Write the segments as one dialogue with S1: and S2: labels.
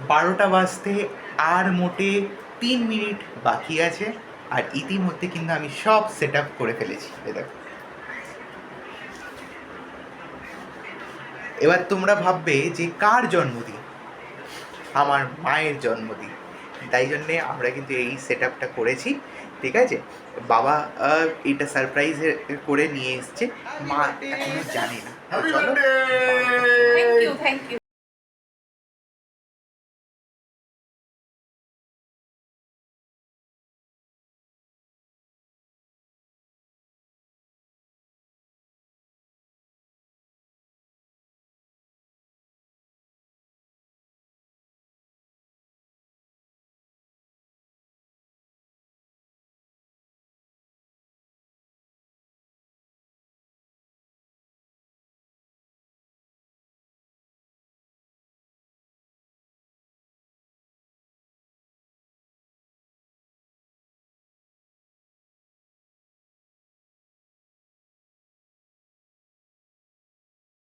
S1: 12টা বাজতে আর মোটে 3 মিনিট বাকি আছে, আর ইতিমধ্যে কিন্তু আমি সব সেট আপ করে ফেলেছি। দেখো, এবার তোমরা ভাববে যে কার জন্মদিন? আমার মায়ের জন্মদিন। তাই জন্যে আমরা কিন্তু এই সেট আপটা করেছি, ঠিক আছে? বাবা এটা সারপ্রাইজ করে নিয়ে এসছে, মা এখনো জানে না। তো চলো,
S2: thank you, thank you.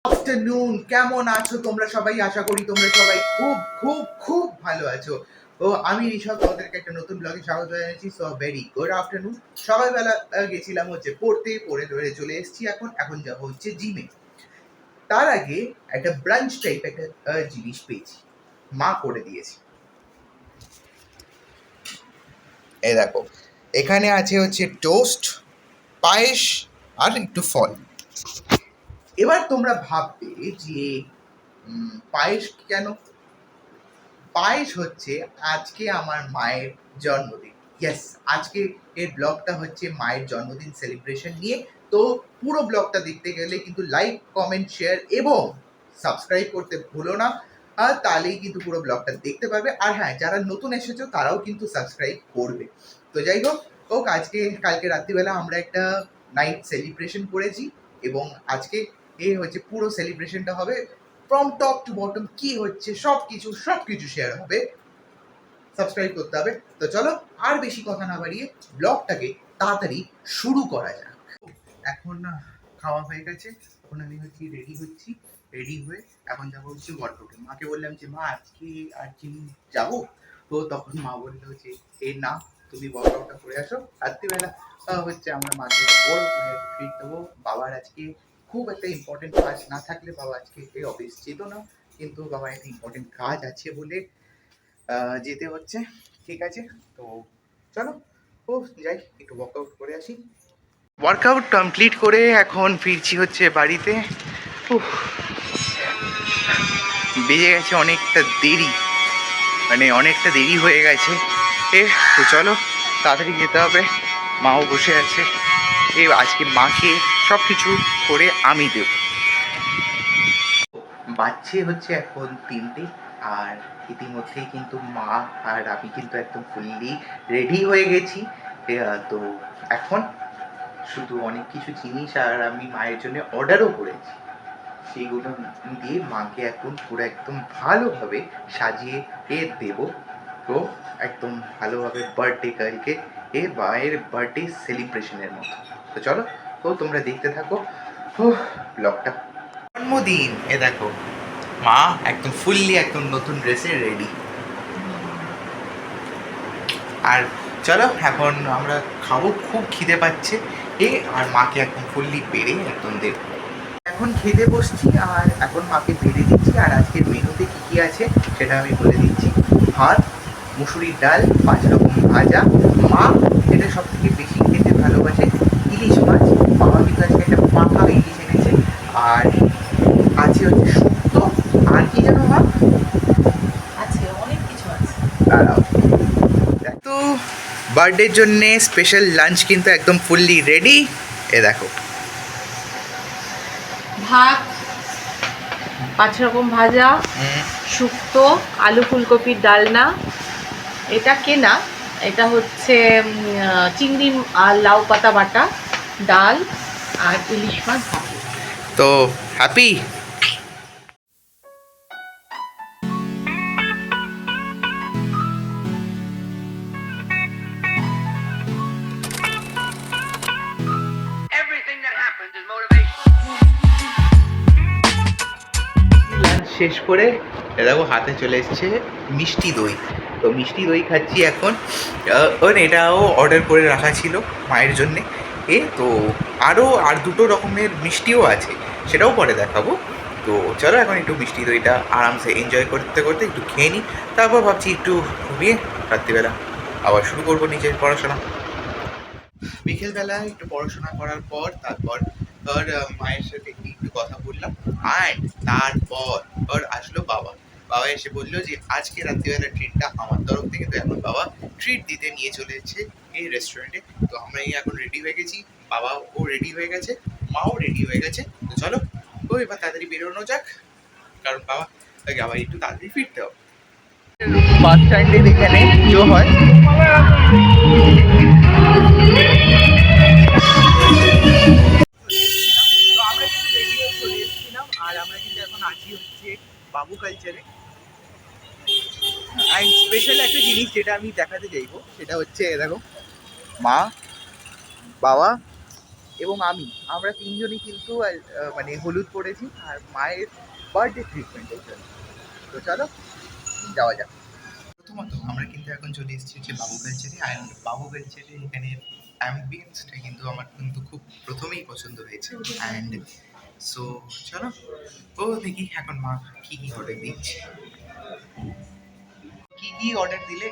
S1: Afternoon, কেমন আছো তোমরা সবাই? আশা করি তোমরা সবাই খুব খুব খুব ভালো আছো। তো আমি ঋষভ, তোমাদেরকে একটা নতুন ব্লগে স্বাগত জানাচ্ছি। So very good afternoon. সকালবেলা গেছিলাম হচ্ছে পড়ে ধরে চলে এসেছি। এখন যাবো হচ্ছে জিমে। তার আগে একটা ব্রাঞ্চ টাইপ একটা জিনিস পেয়েছি, মা করে দিয়েছে। এই দেখো, এখানে আছে হচ্ছে টোস্ট, পায়েস আর একটু ফল। এবার তোমরা ভাববে যে পায়েস কেন? পায়েস হচ্ছে আজকে আমার মায়ের জন্মদিন। ইয়েস, আজকে এর ব্লগটা হচ্ছে মায়ের জন্মদিন সেলিব্রেশন নিয়ে। তো পুরো ব্লগটা দেখতে গেলে কিন্তু লাইক, কমেন্ট, শেয়ার এবং সাবস্ক্রাইব করতে ভুলো না। আর তাহলেই কিন্তু পুরো ব্লগটা দেখতে পারবে। আর হ্যাঁ, যারা নতুন এসেছো তারাও কিন্তু সাবস্ক্রাইব করবে। তো যাই হোক, কালকে রাত্রিবেলা আমরা একটা নাইট সেলিব্রেশন করেছি, এবং আজকে হচ্ছে পুরো সেলিব্রেশনটা হবে ফ্রম টপ টু বটম। কি হচ্ছে সব কিছু শেয়ার হবে। সাবস্ক্রাইব করতে হবে। তো চলো, আর বেশি কথা না বাড়িয়ে ব্লগটাকে তাড়াতাড়ি শুরু করা যাক। এখন খাওয়া হয়ে গেছে, এখন আমি রেডি হয়ে এখন যাবো হচ্ছে ওয়ার্কআউটে। মাকে বললাম যে মা, আজকে আর জিম যাবো? তো তখন মা বললো যে না, তুমি ওয়ার্কআউটটা করে আসো। রাত্রিবেলা হচ্ছে আমরা মাকে বড় করে ট্রিট দেবো। বাবার আজকে খুব একটা ইম্পর্টেন্ট কাজ না থাকলে বাবা আজকে অফিস যেত না, কিন্তু বাবার একটা ইম্পর্টেন্ট কাজ আছে বলে যেতে হচ্ছে। ঠিক আছে, তো চলো যাই, একটু ওয়ার্কআউট করে আসি। ওয়ার্কআউট কমপ্লিট করে এখন ফিরছি হচ্ছে বাড়িতে। বেজে গেছে অনেকটা দেরি হয়ে গেছে। তো চলো তাড়াতাড়ি যেতে হবে, মাও বসে আছে। আজকে মাকে সব কিছু করে আমি দেব। বাজছে হচ্ছে এখন 3টে, আর ইতিমধ্যেই কিন্তু মা আর আমি কিন্তু একদম ফুললি রেডি হয়ে গেছি। তো এখন শুধু অনেক কিছু জিনিস আর আমি মায়ের জন্য অর্ডারও করেছি, সেইগুলো দিয়ে মাকে এখন পুরো একদম ভালোভাবে সাজিয়ে দেব। তো একদম ভালোভাবে বার্থডে কালকে মায়ের বার্থডে সেলিব্রেশনের মতো। তো চলো, তোমরা দেখতে থাকো ব্লগটা। জন্মদিন, দেখো মা একদম ফুললি একদম নতুন ড্রেসে রেডি। আর চলো এখন আমরা খাবো, খুব খিদে পাচ্ছে। আর মাকে একদম ফুললি বেড়ে একদম দেব। এখন খেতে বসছি, আর এখন মাকে বেড়ে দিচ্ছি। আর আজকের মেনুতে কী কী আছে সেটা আমি বলে দিচ্ছি। ভাত, মুসুরির ডাল, 5 রকম ভাজা। মা যেটা সব থেকে বেশি খেতে ভালোবাসে, ইলিশ মাছ। বাবা কিন্তু আজকে একটা পাখা ইলিশ এনেছে। আর আছে হচ্ছে শুক্তো। আর কি যেন মা
S2: আছে, অনেক কিছু আছে।
S1: দাঁড়াও, তো বার্থডের জন্যে স্পেশাল লাঞ্চ কিন্তু একদম ফুললি রেডি। দেখো,
S2: ভাত, 5 রকম ভাজা, শুক্তো, আলু ফুলকপির ডালনা। এটা কেনা, এটা হচ্ছে চিংড়ি আর লাউ পাতা বাটা, ডাল আর ইলিশ মাছ ভাপা।
S1: তো হ্যাপি। লাঞ্চ শেষ করে এ দেখো হাতে চলে এসেছে মিষ্টি দই। তো মিষ্টি দই খাচ্ছি এখন। এটাও অর্ডার করে রাখা ছিল মায়ের জন্যে। তো আর দুটো রকমের মিষ্টিও আছে, সেটাও পরে দেখাবো। তো চলো এখন একটু মিষ্টি দইটা আরামসে এনজয় করতে করতে একটু খেয়ে নিই, তারপর ভাবছি একটু ঘুমিয়ে রাত্রিবেলা আবার শুরু করবো নিজের পড়াশোনা। বিকেলবেলা একটু পড়াশোনা করার পর তারপর মায়ের সাথে একটু কথা বললাম। অ্যান্ড তারপর আসলো বাবা। বাবা এসে বললো যে আজকে রাত্রিবেলা ট্রিটটা আমার তরফ থেকে। তো এখন বাবা ট্রিট দিতে নিয়ে চলে এসেছে এই রেস্টুরেন্টে। তো আমরা এখন রেডি হয়ে গেছি, বাবাও রেডি হয়ে গেছে, মাও রেডি হয়ে গেছে। তো চলো এবার তাড়াতাড়ি বেরোনো যাক, কারণ বাবা আবার একটু তাড়াতাড়ি ফিরতে হবে। বাস স্ট্যান্ডের এখানে পুজো হয়। তো আমরা কিন্তু রেডি হয়ে চলে এসেছিলাম, আর আমরা কিন্তু এখন আছি হচ্ছে বাবু কালচারে। অ্যান্ড স্পেশাল একটা জিনিস যেটা আমি দেখাতে চাইবো সেটা হচ্ছে দেখো, মা, বাবা এবং আমরা তিনজনই কিন্তু মানে হলুদ পড়েছি আর মায়ের বার্থডে ট্রিটমেন্টের জন্য। তো চলো যাওয়া যাক। প্রথমত আমরা কিন্তু এখন চলে এসেছি হচ্ছে বাবু কালচারে। অ্যান্ড বাবু কালচারে এখানে অ্যাম্বিয়েন্সটা কিন্তু আমার কিন্তু খুব প্রথমেই পছন্দ হয়েছে। অ্যান্ড সো চলো দেখি এখন মা কি কি অর্ডার দিচ্ছে। কি কি অর্ডার দিলে?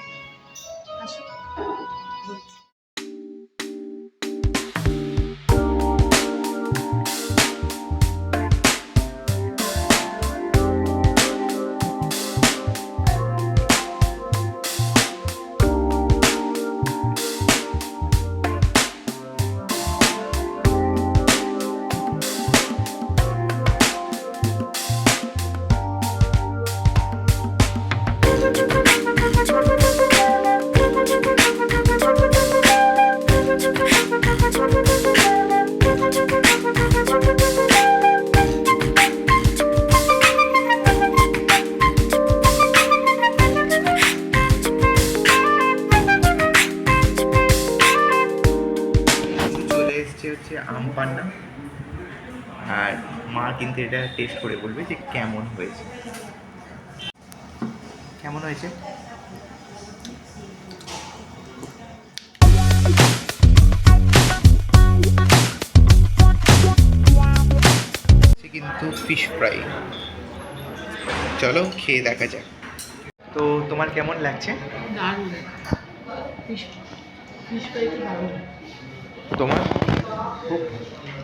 S1: হচ্ছে আম পান্না। আর মা কিন্তু এটা টেস্ট করে বলবে যে কেমন হয়েছে। কেমন হয়েছে? কিন্তু ফিশ ফ্রাই, চলো খেয়ে দেখা যাক। তো তোমার কেমন লাগছে? তোমার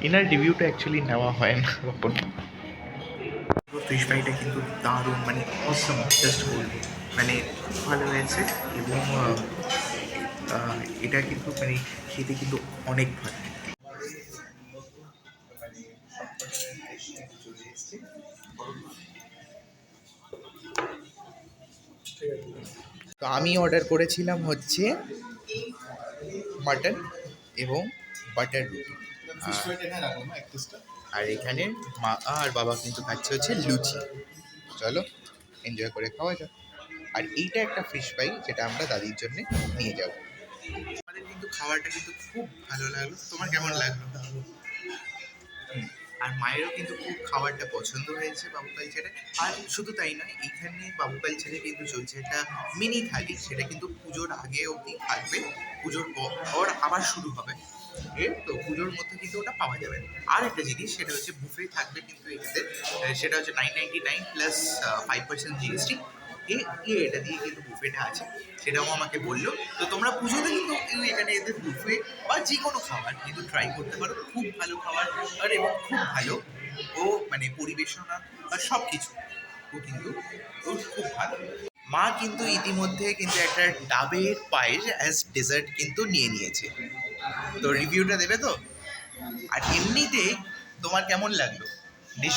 S1: এনার রিভিউটা অ্যাকচুয়ালি নেওয়া হয় না কখন। ফিশ ফ্রাইটা কিন্তু দারুণ, মানে অসম, জাস্ট বলবো মানে খুব ভালো হয়েছে। এবং এটা কিন্তু মানে খেতে কিন্তু অনেক ভালো। তো আমি অর্ডার করেছিলাম হচ্ছে মাটন এবং বাটার রুটি। আর এখানে মা আর বাবা কিন্তু খাচ্ছে হচ্ছে লুচি। চলো এনজয় করে খাওয়া যাক। আর এইটা একটা ফিশ ফ্রাই যেটা আমরা দাদির জন্য নিয়ে যাব। আমাদের কিন্তু খাবারটা কিন্তু খুব ভালো লাগলো। তোমার কেমন লাগলো? আর মায়েরও কিন্তু খুব খাবারটা পছন্দ হয়েছে বাবু কালচারে। আর শুধু তাই নয়, এইখানে বাবু কালচারে কিন্তু চলছে একটা মিনি থালি, সেটা কিন্তু পুজোর আগে অবধি থাকবে, পুজোর পর আবার শুরু হবে। তো পুজোর মধ্যে কিন্তু ওটা পাওয়া যাবে। আর একটা জিনিস সেটা হচ্ছে বুফে থাকবে কিন্তু এটাতে, সেটা হচ্ছে 999 প্লাস 5% জিএসটি। এটা দিয়ে কিন্তু বুফেটা আছে, সেটাও আমাকে বললো। তো তোমরা পুজোতে কিন্তু এখানে এদের বুফে বা যে কোনো খাবার কিন্তু ট্রাই করতে পারো। খুব ভালো খাবার আর এবং খুব ভালো মানে পরিবেশনা বা সব কিছু কিন্তু খুব ভালো। মা কিন্তু ইতিমধ্যে কিন্তু একটা ডাবের পায়েস অ্যাজ ডেজার্ট কিন্তু নিয়ে নিয়েছে। তো রিভিউটা দেবে তো? আর এমনিতে তোমার কেমন লাগলো ডিশ?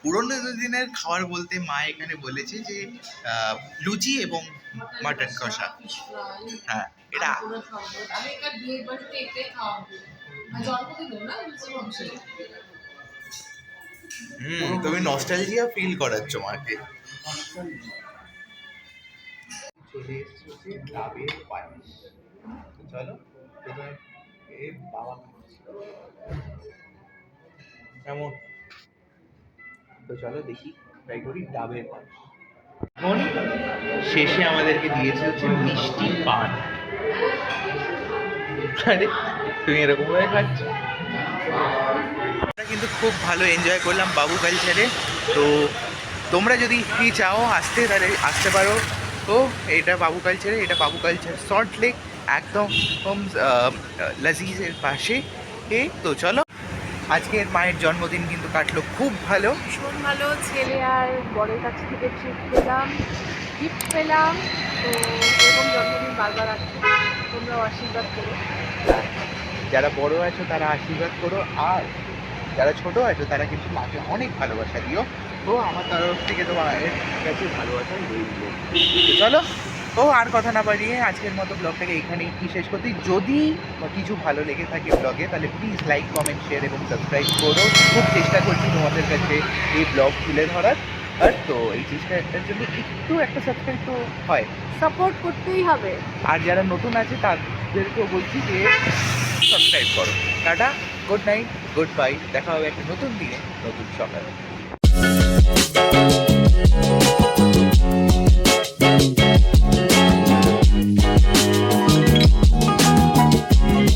S1: পুরোনো দিনের খাবার বলতে মা এখানে বলেছে যে লুচি এবং মাটন কষা। হ্যাঁ, এটা তুমি নস্টালজিয়া ফিল করাচ্ছ মাকে। চলে এসেছে ডাবের পায়েস। চলো বাবা কেমন? তো চলো দেখি, ট্রাই করি ডাবের পায়েস। এখন শেষে আমাদেরকে দিয়েছে হচ্ছে মিষ্টি পান। আরে তুমি এরকম ভাবে খাচ্ছ? আমরা কিন্তু খুব ভালো এনজয় করলাম বাবু কালচারে। তো তোমরা যদি ফ্রি চাও আসতে, তাহলে আসতে পারো। তো এটা বাবু কালচারে, এটা বাবু কালচার সল্ট লেক, একদম লাজিজের পাশে। তো চলো, আজকের মায়ের জন্মদিন কিন্তু কাটলো খুব ভালো।
S2: ভীষণ ভালো, ছেলে আর বরের কাছ থেকে ট্রিট পেলাম, গিফট পেলাম। তো এরকম জন্মদিন বারবার আসছে, তোমরাও আশীর্বাদ করো।
S1: যারা বড় আছো তারা আশীর্বাদ করো, আর যারা ছোট আছো তারা কিন্তু মাকে অনেক ভালোবাসা দিও। তো আমার তরফ থেকে তো মায়ের কাছে ভালোবাসা রইল। তো চলো, তো আর কথা না বাড়িয়ে আজকের মতো ব্লগটাকে এইখানেই কি শেষ করতে। যদি কিছু ভালো লেগে থাকে ব্লগে, তাহলে প্লিজ লাইক, কমেন্ট, শেয়ার এবং সাবস্ক্রাইব করো। খুব চেষ্টা করছি তোমাদের কাছে এই ব্লগ তুলে ধরার। আর তো এই চেষ্টাটার জন্য একটু একটা সাবস্ক্রাইব তো হয়,
S2: সাপোর্ট করতেই হবে।
S1: আর যারা নতুন আছে তাদেরকেও বলছি যে সাবস্ক্রাইব করো। Tata, good night, good bye, দেখা হবে একটা নতুন দিনে নতুন সকালে।